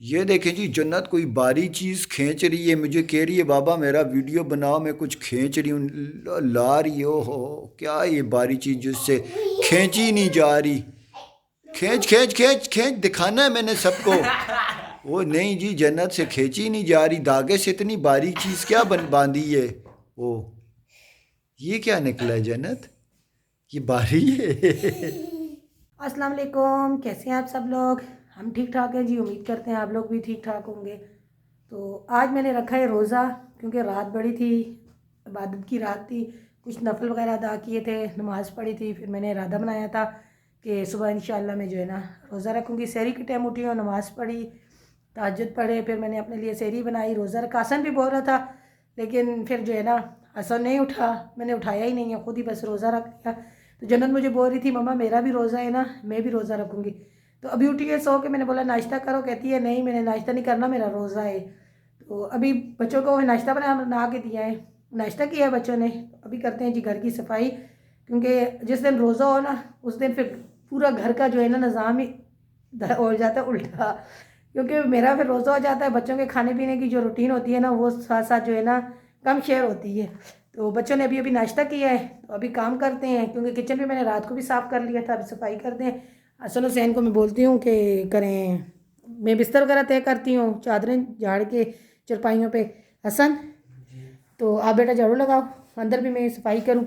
ये देखें जी, जन्नत कोई बारी चीज़ खींच रही है, मुझे कह रही है बाबा मेरा वीडियो बनाओ, मैं कुछ खींच रही हूँ। ला रही हो क्या ये बारी चीज़ जिससे खींची नहीं जा रही। खींच खींच खींच खींच दिखाना है मैंने सबको। वो नहीं जी, जन्नत से खींची नहीं जा रही, धागे से इतनी बारीक चीज़ क्या बांधी है। ओ, ये क्या निकला है जन्नत, ये बारी है। अस्सलाम वालेकुम, कैसे हैं आप सब लोग। हम ठीक ठाक हैं जी, उम्मीद करते हैं आप लोग भी ठीक ठाक होंगे। तो आज मैंने रखा है रोज़ा, क्योंकि रात बड़ी थी, इबादत की रात थी, कुछ नफल वगैरह अदा किए थे, नमाज़ पढ़ी थी। फिर मैंने इरादा बनाया था कि सुबह इंशाल्लाह मैं जो है ना रोज़ा रखूँगी। सहरी के टाइम उठी और नमाज़ पढ़ी, तहज्जुद पढ़े, फिर मैंने अपने लिए सहरी बनाई। रोज़ा रखा, हसन भी बोल रहा था, लेकिन फिर जो है ना हसन नहीं उठा, मैंने उठाया ही नहीं है, खुद ही बस रोज़ा रख लिया। तो जन्नत मुझे बोल रही थी मम्मा मेरा भी रोज़ा है ना, मैं भी रोज़ा रखूँगी। तो अभी उठी है सो के, मैंने बोला नाश्ता करो, कहती है नहीं मैंने नाश्ता नहीं करना, मेरा रोज़ा है। तो अभी बच्चों को नाश्ता बना के दिया है, नाश्ता किया है बच्चों ने। अभी करते हैं जी घर की सफाई, क्योंकि जिस दिन रोज़ा हो ना उस दिन फिर पूरा घर का जो है ना निज़ाम ही हो जाता है उल्टा, क्योंकि मेरा फिर रोज़ा हो जाता है। बच्चों के खाने पीने की जो रूटीन होती है ना वो साथ साथ जो है ना कम शेयर होती है। तो बच्चों ने अभी अभी नाश्ता किया है, तो अभी काम करते हैं, क्योंकि किचन भी मैंने रात को भी साफ़ कर लिया था, अभी सफाई करते हैं। असल हुसैन को मैं बोलती हूँ कि करें, मैं बिस्तर वगैरह तय करती हूँ, चादरें झाड़ के चरपाइयों पे। हसन, तो आप बेटा झाड़ू लगाओ, अंदर भी मैं सफाई करूँ।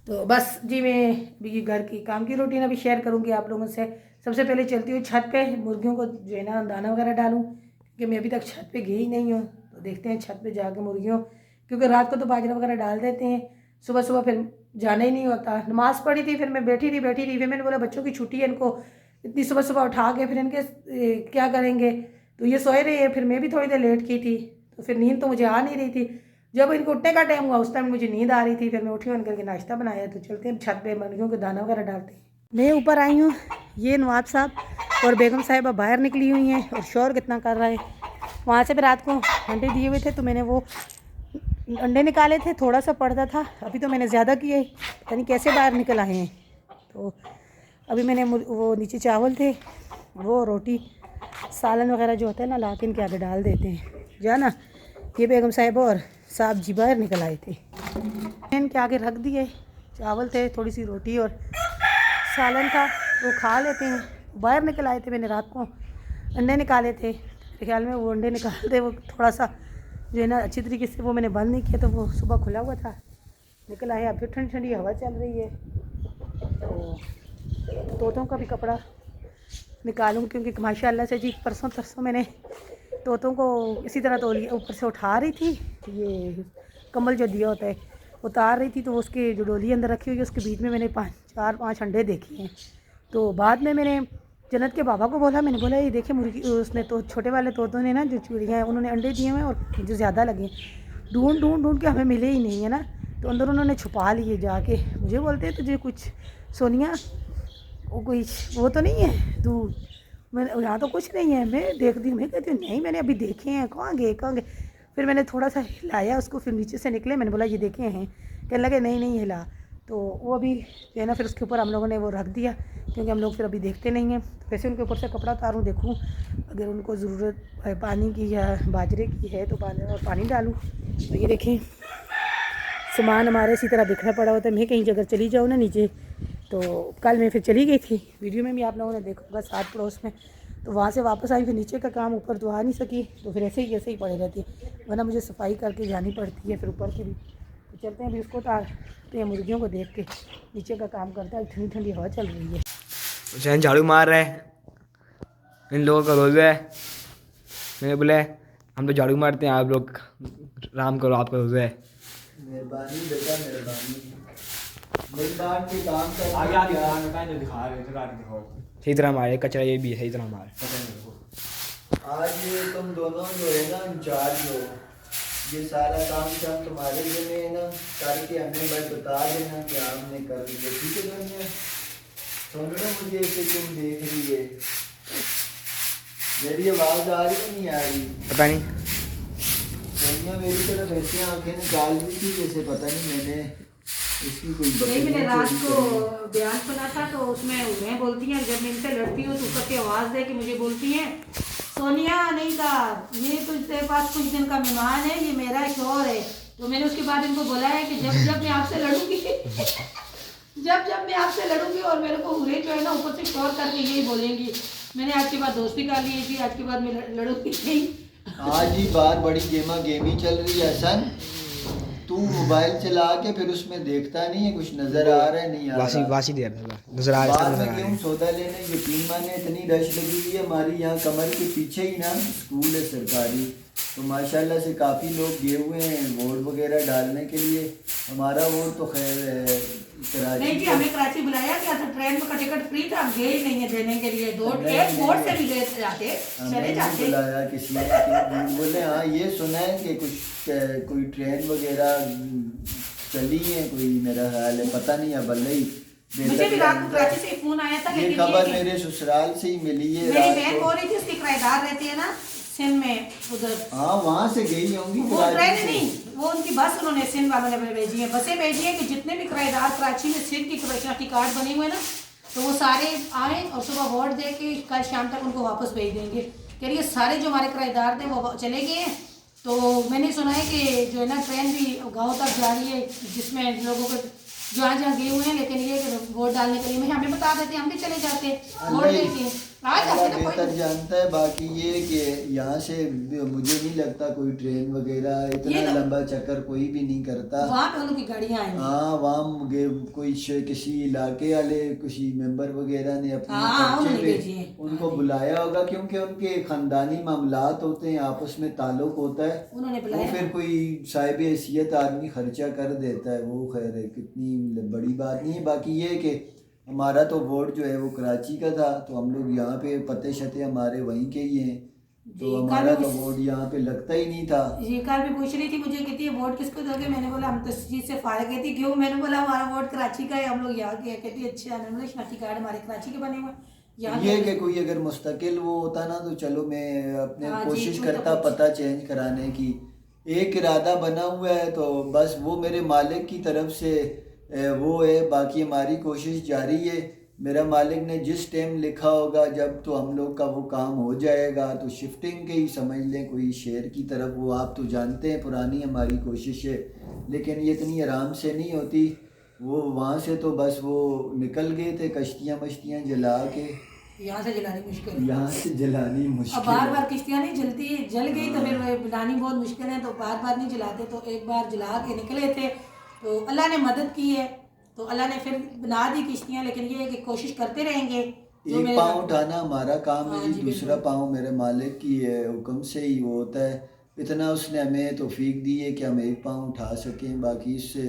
तो बस जी मैं भी घर की काम की रूटीन अभी शेयर करूँगी आप लोगों से। सबसे पहले चलती हूँ छत पे, मुर्गियों को जो है ना दाना वगैरह डालूँ, क्योंकि मैं अभी तक छत पे गई नहीं हूँ। तो देखते हैं छत पे जाके मुर्गियों, क्योंकि रात को तो बाजरा वगैरह डाल देते हैं, सुबह सुबह फिर जाना ही नहीं होता। नमाज़ पढ़ी थी, फिर मैं बैठी थी, फिर मैंने बोला बच्चों की छुट्टी है, इनको इतनी सुबह सुबह उठा के फिर इनके क्या करेंगे। तो ये सोए रहे हैं, फिर मैं भी थोड़ी देर लेट की थी, तो फिर नींद तो मुझे आ नहीं रही थी। जब इनको उठने का टाइम हुआ उस टाइम मुझे नींद आ रही थी, फिर मैं उठी उन करके नाश्ता बनाया। तो चलते हैं छत पे, मुर्गियों को दाना वगैरह डालते हैं। मैं ऊपर आई हूँ, ये नवाब साहब और बेगम साहिबा बाहर निकली हुई हैं, और शोर कितना कर रहा है। वहाँ से भी रात को अंडे दिए हुए थे, तो मैंने वो अंडे निकाले थे, थोड़ा सा पड़ता था, अभी तो मैंने ज़्यादा किए, पता नहीं कैसे बाहर निकल आए हैं। तो अभी मैंने वो नीचे चावल थे, वो रोटी सालन वगैरह जो होता है ना ला के इनके आगे डाल देते हैं जाना। ये बेगम साहिब और साहब जी बाहर निकल आए थे, इनके आगे रख दिए। चावल थे, थोड़ी सी रोटी और सालन था, वो खा लेते हैं। बाहर निकल आए थे, मैंने रात को अंडे निकाले थे, मेरे ख्याल में वो अंडे निकालते वो थोड़ा सा जो है ना अच्छी तरीके से वो मैंने बंद नहीं किया, तो वो सुबह खुला हुआ था, निकल आया। फिर ठंडी ठंडी हवा चल रही है, तो तोतों का भी कपड़ा निकालूँ, क्योंकि माशाल्लाह से जी परसों तरसों मैंने तोतों को इसी तरह तौलिया ऊपर से उठा रही थी, ये कम्बल जो दिया होता है उतार रही थी, तो उसके जो डोली अंदर रखी हुई है उसके बीच में मैंने 4-5 अंडे देखे हैं। तो बाद में मैंने जन्नत के बाबा को बोला, मैंने बोला ये देखे मुर्गी, उसने तो छोटे वाले तोतों ने ना जो चिड़ियाँ हैं उन्होंने अंडे दिए हुए और जो ज़्यादा लगे, ढूंढ ढूंढ ढूंढ के हमें मिले ही नहीं है ना, तो अंदर उन्होंने छुपा लिए जाके। मुझे बोलते हैं तुझे कुछ सोनिया वो कोई वो तो नहीं है तू, मैं यहाँ तो कुछ नहीं है। मैं देखती हूँ, मैं कहती हूँ नहीं मैंने अभी देखे हैं, कहाँ गए कहाँ गए। फिर मैंने थोड़ा सा हिलाया उसको, फिर नीचे से निकले, मैंने बोला ये देखे हैं, कहने लगे नहीं नहीं हिला। तो वो अभी जो है ना फिर उसके ऊपर हम लोगों ने वो रख दिया, क्योंकि हम लोग फिर अभी देखते नहीं हैं। तो वैसे उनके ऊपर से कपड़ा उतारूँ, देखूँ अगर उनको ज़रूरत है पानी की या बाजरे की है तो पानी डालूँ। तो ये देखें सामान हमारे इसी तरह बिखरा पड़ा होता है। मैं कहीं जगह चली जाऊँ ना नीचे, तो कल मैं फिर चली गई थी, वीडियो में भी आप लोगों ने देखा होगा, साथ पड़ोस में। तो वहाँ से वापस आई, फिर नीचे का काम ऊपर तो आ नहीं सकी, तो फिर ऐसे ही पड़े रहती है, वरना मुझे सफाई करके जानी पड़ती है फिर ऊपर की भी। तो चलते हैं अभी उसको उतारते हैं, मुर्गियों को देख के नीचे का काम करता है। ठंडी ठंडी हवा चल रही है। हुसैन झाड़ू मार रहा है, इन लोगों का रोज़ा है। मैंने बोला हम तो झाड़ू मारते हैं, आप लोग आराम करो, आपका रोज़ा है। मेहरबानी बेटा, मेहरबानी, मेहरबान के काम कर। आगे आगे दिखा रहे थे, सही तरह मारे, कचरा ये भी है, सही तरह मार। आज तुम दोनों जो है ना इंचार्ज हो, ये सारा काम शाम तुम्हारे लिए है ना, करके हमें बस बता देना कि हमने कर लिया, ठीक है दुनिया। सुन लो मुझे ऐसे क्यों देख रही है, मेरी आवाज़ आ रही है नहीं आ रही पता नहीं, सोनिया मेरी तरफ ऐसे आंखें निकाल दी थी जैसे पता नहीं मैंने इसकी कोई नहीं, मैंने बकरियां रात चोरी को करेंगी। बयान सुना था तो उसमें मैं बोलती हैं, जब मैं इनसे लड़ती हूँ तो ऊपर से आवाज़ दे के मुझे बोलती हैं, सोनिया नहीं था, ये तो तेरे पास कुछ दिन का मेहमान है, ये मेरा शोहर है। तो मैंने उसके बाद इनको बोला है कि जब जब मैं आपसे लड़ूंगी जब जब मैं आपसे लड़ूंगी और मेरे को हुरे जो है ना ऊपर से शोर करके यही बोलेंगी। मैंने आज के बाद दोस्ती कर ली थी, आज के बाद मैं लड़ूंगी नहीं। आज ही बार बड़ी गेमी चल रही है हसन। तू मोबाइल चला के फिर उसमें देखता नहीं है, कुछ नजर आ रहा है नहीं आ वासी रहा। वासी दे रहा है, नजर आ रहा बाद है, नजर में आ रहा क्यों है। सौदा लेने, यकीन माने इतनी रश लगी हुई है हमारी यहाँ कमर के पीछे ही ना स्कूल है सरकारी, तो माशाल्लाह से काफ़ी लोग गए हुए हैं वोट वगैरह डालने के लिए। हमारा वोट तो खैर कराची नहीं जी, का- हमें कराची बुलाया गया था, ट्रेन का टिकट फ्री था, हम गए ही नहीं है देने के लिए। दो नहीं, एक नहीं, वोट से भी गए जाते, हमें चले नहीं जाते। बुलाया किसी ने, क्यों बोले। हाँ ये सुना है कि कुछ कोई ट्रेन वगैरह चली है कोई, मेरा ख्याल है, पता नहीं है भले ही मुझे भी रात को कराची से फोन आया था, ये लेकिन खबर ये मेरे ससुराल से ही मिली है मेरी रात बहन को। बोल रही थी, उसकी किराएदार रहती है ना सिंध में उधर, हाँ वहाँ से गई होंगी वो कराची ट्रेन से। नहीं, वो उनकी बस उन्होंने सिंध वालों ने भेजी है, बसें भेजी है कि जितने भी किराएदार कराची में सिंध की शनाख्ती कार्ड बने हुए हैं ना, तो वो सारे आए और सुबह वोट दे के कल शाम तक उनको वापस भेज देंगे। कह रही है सारे जो हमारे किराएदार थे वो चले गए हैं। तो मैंने सुना है कि जो है ना ट्रेन भी गाँव तक जा रही है, जिसमें लोगों को जहाँ जहाँ गए हुए हैं, लेकिन ये कि वोट डालने के लिए हमें बता देते, हम भी चले जाते वोट देके आ जाते ना। बेहतर कोई जानता है। बाकी ये कि यहाँ से मुझे नहीं लगता कोई ट्रेन वगैरह इतना ये तो- लंबा चक्कर कोई भी नहीं करता। वहाँ पे उनकी गाड़ियाँ आएंगी। हाँ वहाँ कोई किसी इलाके वाले किसी मेंबर वगैरह ने अपने हाँ, खर्चे उन्होंने पे भेजी है। उनको बुलाया होगा, क्योंकि उनके खानदानी मामलात होते हैं, आपस में ताल्लुक होता है। उन्होंने वो बुलाया। फिर कोई साहिब हैसियत आदमी खर्चा कर देता है, वो खैर है, कितनी बड़ी बात नहीं है। बाकी ये कि हमारा तो वोट जो है वो कराची का था, तो हम लोग यहाँ पे पते शते हमारे वहीं के ही हैं, तो जी, हमारा कल तो उस- वोट यहाँ पे लगता ही नहीं था। ये कल भी पूछ रही थी मुझे, कहती है वोट किसको दोगे। मैंने बोला हम तो इस चीज़ से फारिग गई थी, क्यों। मैंने बोला हमारा वोट कराची का है, हम लोग यहाँ के हैं। कहती है अच्छा। मैंने बोला शनाख्ती कार्ड हमारे कराची के बने हुए हैं, यहाँ ये के- कि कोई अगर मुस्तकिल वो होता ना, तो चलो मैं अपने हाँ जी, कोशिश वो तो करता कुछ- पता चेंज कराने की। एक इरादा बना हुआ है तो बस वो मेरे मालिक की तरफ से वो है, बाकी हमारी कोशिश जारी है। मेरा मालिक ने जिस टाइम लिखा होगा, जब तो हम लोग का वो काम हो जाएगा, तो शिफ्टिंग के ही समझ लें कोई शहर की तरफ। वो आप तो जानते हैं पुरानी हमारी कोशिश है, लेकिन ये इतनी आराम से नहीं होती। वो वहाँ से तो बस वो निकल गए थे कश्तियाँ मश्तियाँ जला के, यहाँ से जलानी मुश्किल है। यहाँ से जलानी अब मुश्किल बार है। बार किश्तियाँ नहीं जलती, जल गई तो फिर वो बनानी बहुत मुश्किल है, तो बार बार नहीं जलाते। तो एक बार जला के निकले थे तो अल्लाह ने मदद की है, तो अल्लाह ने फिर बना दी किश्तियाँ। लेकिन ये है कि कोशिश करते रहेंगे। जो एक मेरे पाँव उठाना हमारा काम है हाँ जी, जी, दूसरा बिल्कुल। पाँव मेरे मालिक की है, हुक्म से ही वो होता है। इतना उसने हमें तौफीक दी है कि हम एक पाँव उठा सकें। बाकी इससे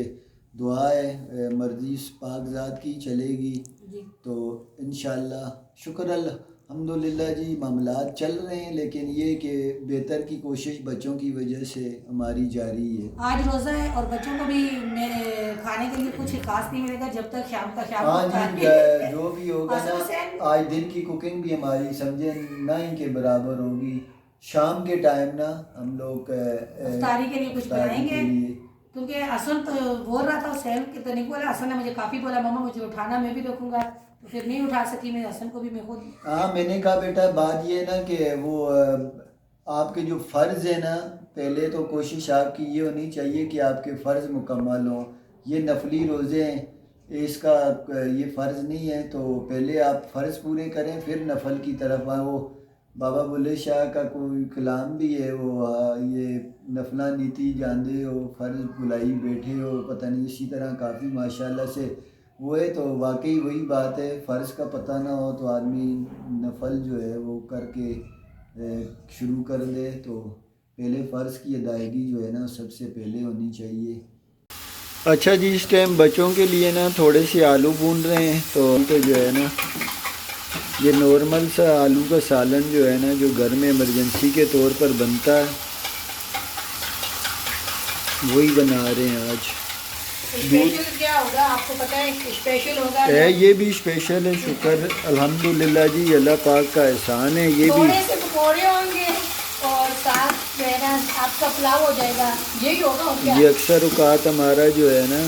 दुआ है, मर्जी इस पाक ज़ात की चलेगी जी। तो इंशाअल्लाह। शुक्र अल्हम्दुलिल्लाह जी, मामलात चल रहे हैं, लेकिन ये कि बेहतर की कोशिश बच्चों की वजह से हमारी जारी है। आज रोज़ा है और बच्चों को भी खाने के लिए कुछ खास नहीं मिलेगा जब तक शाम का शाम हाँ को खा जी, के- जो भी होगा हसन ना, हुसैन, आज दिन की कुकिंग भी हमारी समझे ना ही के बराबर होगी। शाम के टाइम ना हम लोग इफ्तारी के लिए कुछ इफ्तारी बनाएंगे। के लिए क्योंकि असन तो बोल रहा था, हुसैन के तो नहीं बोला, असन ने मुझे काफ़ी बोला मामा मुझे उठाना, मैं भी रखूँगा, तो फिर नहीं उठा सकी मैं असन को भी। मैं खुद हाँ मैंने कहा बेटा बात ये है ना कि वो आपके जो फ़र्ज़ है ना, पहले तो कोशिश आपकी ये होनी चाहिए कि आपके फ़र्ज़ मुकम्मल हों। ये नफली रोज़े हैं, इसका ये फ़र्ज़ नहीं है, तो पहले आप फ़र्ज़ पूरे करें फिर नफल की तरफ आए। वो बाबा बुल्ले शाह का कोई कलाम भी है, वो ये नफला नीति जानदे हो फ़र्ज़ बुलाई बैठे हो, पता नहीं इसी तरह काफ़ी माशाल्लाह से वो है। तो वाकई वही बात है, फ़र्ज़ का पता ना हो तो आदमी नफल जो है वो करके शुरू कर दे। तो पहले फ़र्ज़ की अदायगी जो है ना सबसे पहले होनी चाहिए। अच्छा जी, इस टाइम बच्चों के लिए ना थोड़े से आलू भून रहे हैं, तो जो है ना ये नॉर्मल सा आलू का सालन जो है ना, जो घर में इमरजेंसी के तौर पर बनता है, वही बना रहे हैं आज। स्पेशल क्या होगा आपको पता है? स्पेशल होगा ये भी स्पेशल है, शुक्र अल्हम्दुलिल्लाह जी, अल्लाह पाक का एहसान है। ये भी थोड़े से पकौड़े होंगे और साथ जो है ना आप आपका पुलाव हो जाएगा, यही होगा और क्या। ये अक्सर औकात हमारा जो है ना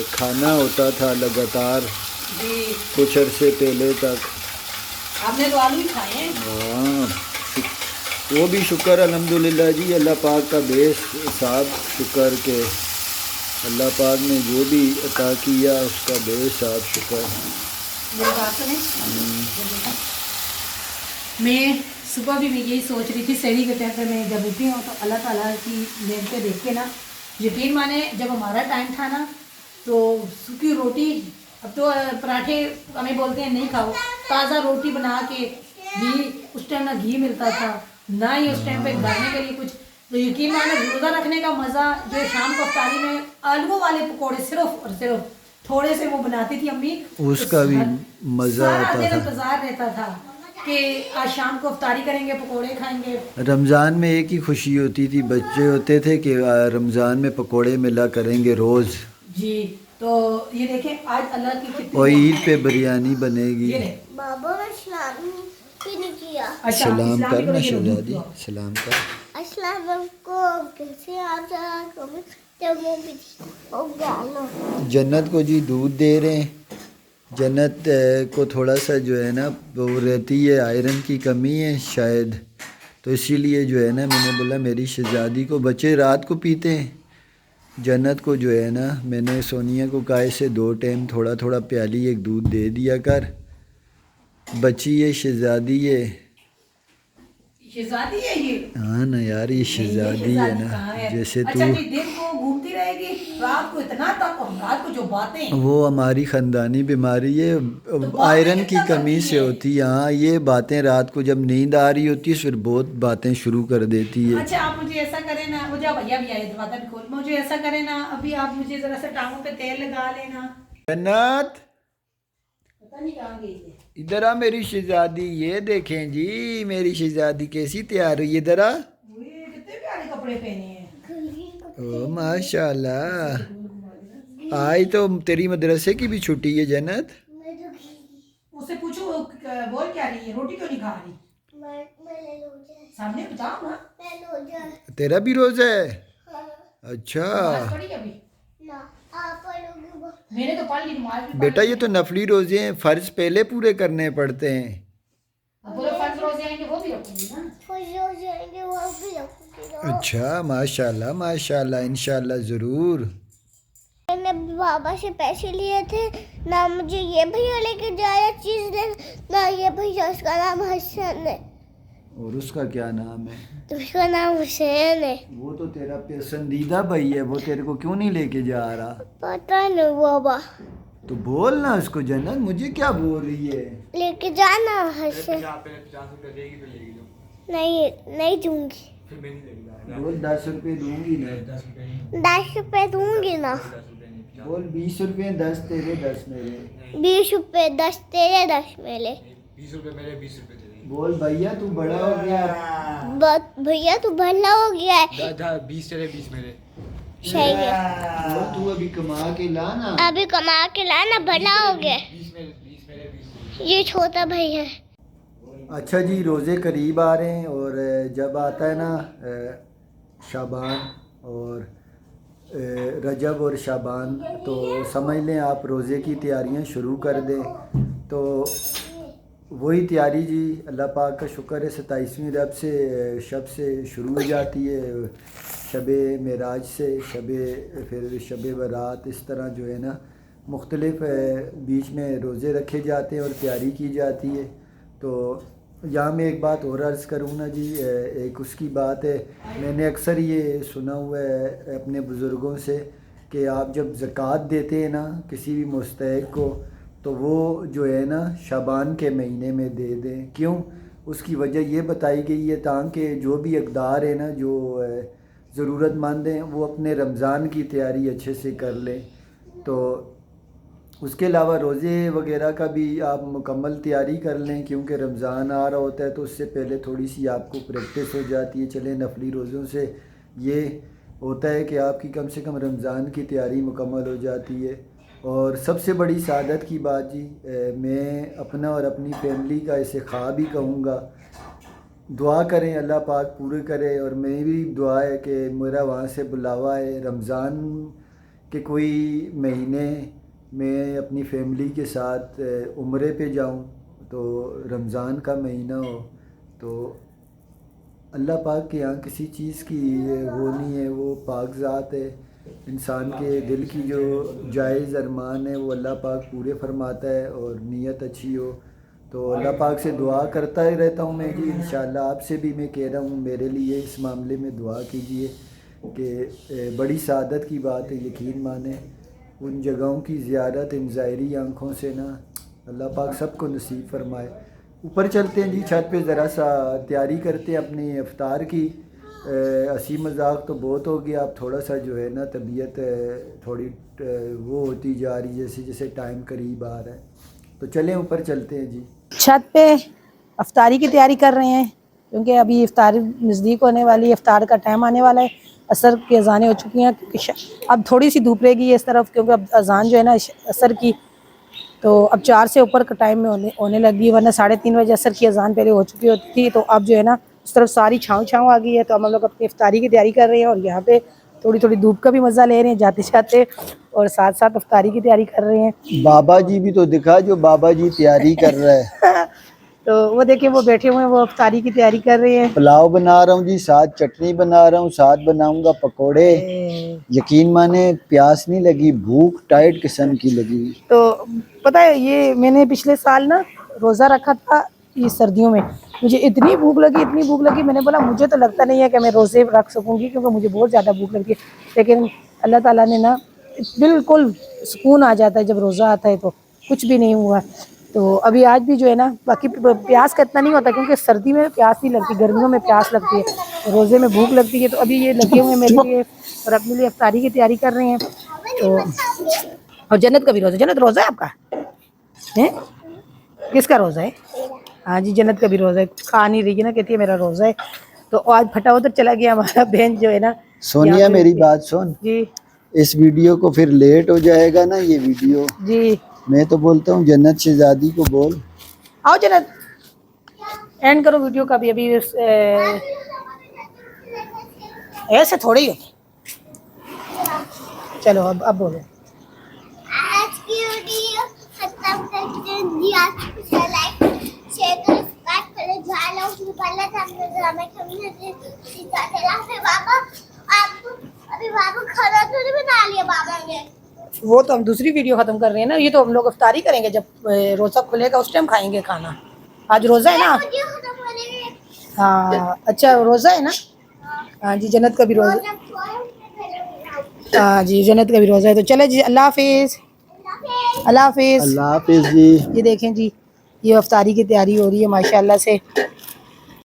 खाना होता था लगातार जी कुछ अरसे पहले तक। आपने तो आलू ही खाए हैं। हाँ, वो भी शुक्र अल्हम्दुलिल्लाह जी, अल्लाह पाक का बेस साहब शुक्र के अल्लाह पाक ने जो भी अता किया उसका बेस साहब शुक्र। मेरी बात सुने, मैं सुबह भी मैं यही सोच रही थी, सहरी के टाइम पे मैं जब उठी हूँ तो अल्लाह ताला की नेमतें देख के ना, यकीन माने जब हमारा टाइम था ना तो सूखी रोटी, अब तो पराठे हमें बोलते हैं नहीं खाओ, ताज़ा रोटी बना के घी, उस टाइम ना घी मिलता था ना ही उस टाइम पे खाने के लिए कुछ, तो यकीन माने रोज़ा रखने का मज़ा जो शाम को अफ्तारी में आलू वाले पकौड़े सिर्फ और सिर्फ थोड़े से वो बनाती थी अम्मी, उसका भी मज़ा सारा आता दिन था। इंतजार रहता था कि आज शाम को अफ्तारी करेंगे, पकोड़े खाएंगे। रमज़ान में एक ही खुशी होती थी, बच्चे होते थे कि रमज़ान में पकोड़े मिला करेंगे रोज़, जी तो ये देखें आज अल्लाह की कितनी और ईद पे बिरयानी बनेगी। ये ले। बाबा ने सलाम भी नहीं किया। अच्छा, सलाम इस्लामी कर ना को ये लो, शहजादी, लो। सलाम कर। अस्सलाम वालेकुम, कैसे आप सब? तो वो भी हो गया लो। जन्नत को जी दूध दे रहे हैं। जन्नत को थोड़ा सा जो है ना वो रहती है, आयरन की कमी है शायद, तो इसीलिए जो है ना मैंने बोला मेरी शहजादी को, बच्चे रात को पीते हैं, जन्नत को जो है ना मैंने सोनिया को कहा से 2 टाइम थोड़ा थोड़ा प्याली एक दूध दे दिया कर, बच्ची है शहजादी है। शहजादी है ये। हाँ ना यार, ये शहजादी है शहजादी ना, कहाँ है? जैसे अच्छा तू, जी, दिन को घूमती रहेगी, रात को इतना तक, और रात को जो बातें, वो हमारी ख़ानदानी बीमारी है, बातें आयरन की कितना कमी करती से है? होती है। हाँ, ये बातें रात को जब नींद आ रही होती है फिर बहुत बातें शुरू कर देती है। अच्छा आप मुझे ऐसा करें ना, मुझे भैया भी आए दरवाजा भी खोल, मुझे ऐसा करें ना अभी आप मुझे जरा सा टांगों पे तेल लगा लेना। जन्नत पता नहीं कहाँ गई है। इधर आ मेरी शहजादी, ये देखें जी मेरी शहजादी कैसी तैयार हुई, इधर आ। ये कितने प्यारे कपड़े पहने हैं। ओ माशाल्लाह, आज तो तेरी मदरसे की भी छुट्टी है जन्नत। उससे पूछो वो बोल क्या रही है, रोटी क्यों नहीं खा रही, मैं लो जाए, सामने बताओ ना। मैं लो जाए। तेरा भी रोज़ा है? हाँ, अच्छा नमाज पढ़ी अभी? ना आप पढ़ोगे वो। मैंने तो पढ़ ली नमाज भी। बेटा, ये तो नफली रोज़े हैं, फ़र्ज पहले पूरे करने पड़ते हैं। अब बोलो फर्ज रोजे आएंगे वो भी रखूंगी ना। फिर हो जाएंगे वो भी रखूंगी ना। अच्छा माशाल्लाह माशाल्लाह, इंशाल्लाह ज़रूर। मैंने बाबा से पैसे लिए थे ना, मुझे ये भैया लेके जाया चीज दे ना, ये भैया उसका नाम हसन है, और उसका क्या नाम है? तो उसका नाम हुसैन है। वो तो तेरा पसंदीदा भाई है, वो तेरे को क्यों नहीं लेके जा रहा? पता नहीं बाबा, तो बोल ना उसको जन्नत, मुझे क्या बोल रही है? लेके जाना हसन। 50 रुपये देगी तो लेगी लो, नहीं नहीं दूंगी, फिर मैं नहीं लेगी। बोल 10 रुपये दूंगी ना। 10 रुपये नहीं, 10 रुपए दूंगी ना। 10 रुपये नहीं, बोल 20 रुपये, 10 तेरे 10 मेरे। 20 रुपए 10 तेरे 10 मेरे। 20 रुपये मेरे, 20 रुपये तेरे। बोल भैया तू बड़ा हो गया। भैया तू भला हो गया है। 20 तेरे, 20 मेरे। सही है, बोल तू अभी कमा के ला ना। अभी कमा के लाना, भला हो गया। 20 मेरे, 20 मेरे, 20। ये छोटा भाई है। अच्छा जी, रोज़े करीब आ रहे हैं और जब आता है ना शाबान और रजब और शाबान, तो समझ लें आप रोज़े की तैयारियां शुरू कर दें। तो वही तैयारी जी अल्लाह पाक का शुक्र है 27वीं रब से शब से शुरू हो जाती है, शब मेराज से, फिर शब बरात, इस तरह जो है ना मुख्तलिफ बीच में रोज़े रखे जाते हैं और तैयारी की जाती है। तो यहाँ मैं एक बात और अर्ज़ करूँ ना जी, एक उसकी बात है, मैंने अक्सर ये सुना हुआ है अपने बुज़ुर्गों से कि आप जब ज़कात देते हैं ना किसी भी मुस्तहिक़ को, तो वो जो है ना शाबान के महीने में दे दें। क्यों? उसकी वजह ये बताई गई है ताकि जो भी इक़दार है ना, जो ज़रूरतमंद हैं, वो अपने रमज़ान की तैयारी अच्छे से कर लें। तो उसके अलावा रोज़े वगैरह का भी आप मुकम्मल तैयारी कर लें, क्योंकि रमज़ान आ रहा होता है तो उससे पहले थोड़ी सी आपको प्रैक्टिस हो जाती है। चलें, नफली रोज़ों से ये होता है कि आपकी कम से कम रमज़ान की तैयारी मुकम्मल हो जाती है। और सबसे बड़ी सादत की बात जी, मैं अपना और अपनी फैमिली का इसे ख्वाब ही कहूँगा दुआ करें अल्लाह पाक पूरे करे। और मेरी दुआ है कि मेरा वहाँ से बुलावा है रमज़ान के कोई महीने में अपनी फैमिली के साथ उम्रे पे जाऊँ, तो रमज़ान का महीना हो तो अल्लाह पाक के यहाँ किसी चीज़ की वो नहीं है, वो पाक ज़ात है। इंसान के दिल की जो जायज़ अरमान है वो अल्लाह पाक पूरे फरमाता है, और नीयत अच्छी हो तो अल्लाह पाक से दुआ करता ही रहता हूँ मैं जी। इंशाअल्लाह आपसे भी मैं कह रहा हूँ मेरे लिए इस मामले में दुआ कीजिए कि बड़ी सादत की बात है, यकीन माने उन जगहों की ज़ियारत इन ज़ाहिरी आँखों से ना अल्लाह पाक सबको नसीब फरमाए। ऊपर चलते हैं जी, छत पे ज़रा सा तैयारी करते हैं अपनी इफ्तार की। हंसी मजाक तो बहुत हो गया, अब थोड़ा सा जो है ना तबीयत थोड़ी वो होती जा रही है जैसे जैसे टाइम करीब आ रहा है। तो चलें ऊपर चलते हैं जी। छत पे अफ्तारी की तैयारी कर रहे हैं क्योंकि अभी इफ्तारी नज़दीक होने वाली है, इफ्तार का टाइम आने वाला है। असर की अजानें हो चुकी हैं क्योंकि अब थोड़ी सी धूप रहेगी इस तरफ, क्योंकि अब अजान जो है ना असर की तो अब 4 से ऊपर का टाइम में होने लगी, वरना 3:30 बजे असर की अजान पहले हो चुकी होती थी। तो अब जो है ना उस तरफ सारी छाँव आ गई है, तो हम लोग अपनी इफ्तारी की तैयारी कर रहे हैं और यहाँ पे थोड़ी थोड़ी धूप का भी मज़ा ले रहे हैं जाते जाते, और साथ साथ इफ्तारी की तैयारी कर रहे हैं। बाबा जी भी तो दिखा, जो बाबा जी तैयारी कर रहा है। तो वो देखिए वो बैठे हुए हैं, वो इफ्तारी की तैयारी कर रहे हैं। पुलाव बना रहा हूँ जी, साथ चटनी बना रहा हूँ, साथ बनाऊंगा पकोड़े। यकीन माने प्यास नहीं लगी, भूख टाइट किस्म की लगी। तो पता है ये मैंने पिछले साल ना रोज़ा रखा था ये सर्दियों में, मुझे इतनी भूख लगी, मैंने बोला मुझे तो लगता नहीं है कि मैं रोज़े रख सकूंगी क्योंकि मुझे बहुत ज़्यादा भूख लगती है। लेकिन अल्लाह ताला ने ना बिल्कुल सुकून आ जाता है जब रोज़ा आता है, तो कुछ भी नहीं हुआ। तो अभी आज भी जो है ना, बाकी प्यास का इतना नहीं होता क्योंकि सर्दी में प्यास नहीं लगती, गर्मियों में प्यास लगती है, रोज़े में भूख लगती है। तो अभी ये लगे हुए हैं मेरे लिए और अपने लिए इफ्तारी की तैयारी कर रहे हैं। तो और जन्नत का भी रोज़ा, जन्नत रोज़ा है आपका है? किसका रोज़ा है? हाँ जी जन्नत का भी रोज़ा है, कुछ खा नहीं रही है ना, कहती है मेरा रोज़ा है। तो आज फटाफट चला गया हमारा बहन जो है ना। सोनिया मेरी बात सुन जी, इस वीडियो को फिर लेट हो जाएगा ना ये वीडियो। जी मैं तो बोलता हूँ जन्नत शहजादी को बोल। आओ जन्नत, एंड करो वीडियो का भी। अभी ऐसे थोड़ी ही होती। चलो अब बोलो। आज की वीडियो खत्म करते हैं जी। आज लाइक शेयर करो, सब्सक्राइब करो, ज्वाइन हो पहले हमने ड्रामे कम्युनिटी सिखाते ला। फिर बाबा आपको अभी बाबा खाना तो नहीं बना लिया बाबा ने। वो तो हम दूसरी वीडियो खत्म कर रहे हैं ना, ये तो हम लोग इफ्तारी करेंगे जब रोज़ा खुलेगा उस टाइम खाएंगे खाना। आज रोज़ा है ना? वीडियो खत्म होने हाँ अच्छा रोज़ा है ना। हाँ जी जन्नत का भी रोज़ा, हाँ जी जन्नत का भी रोज़ा है। तो चले जी, अल्लाह हाफिज़, अल्लाह हाफिज़। अल्लाह हाफिज़ जी। ये देखें जी ये इफ्तारी की तैयारी हो रही है माशाल्लाह से।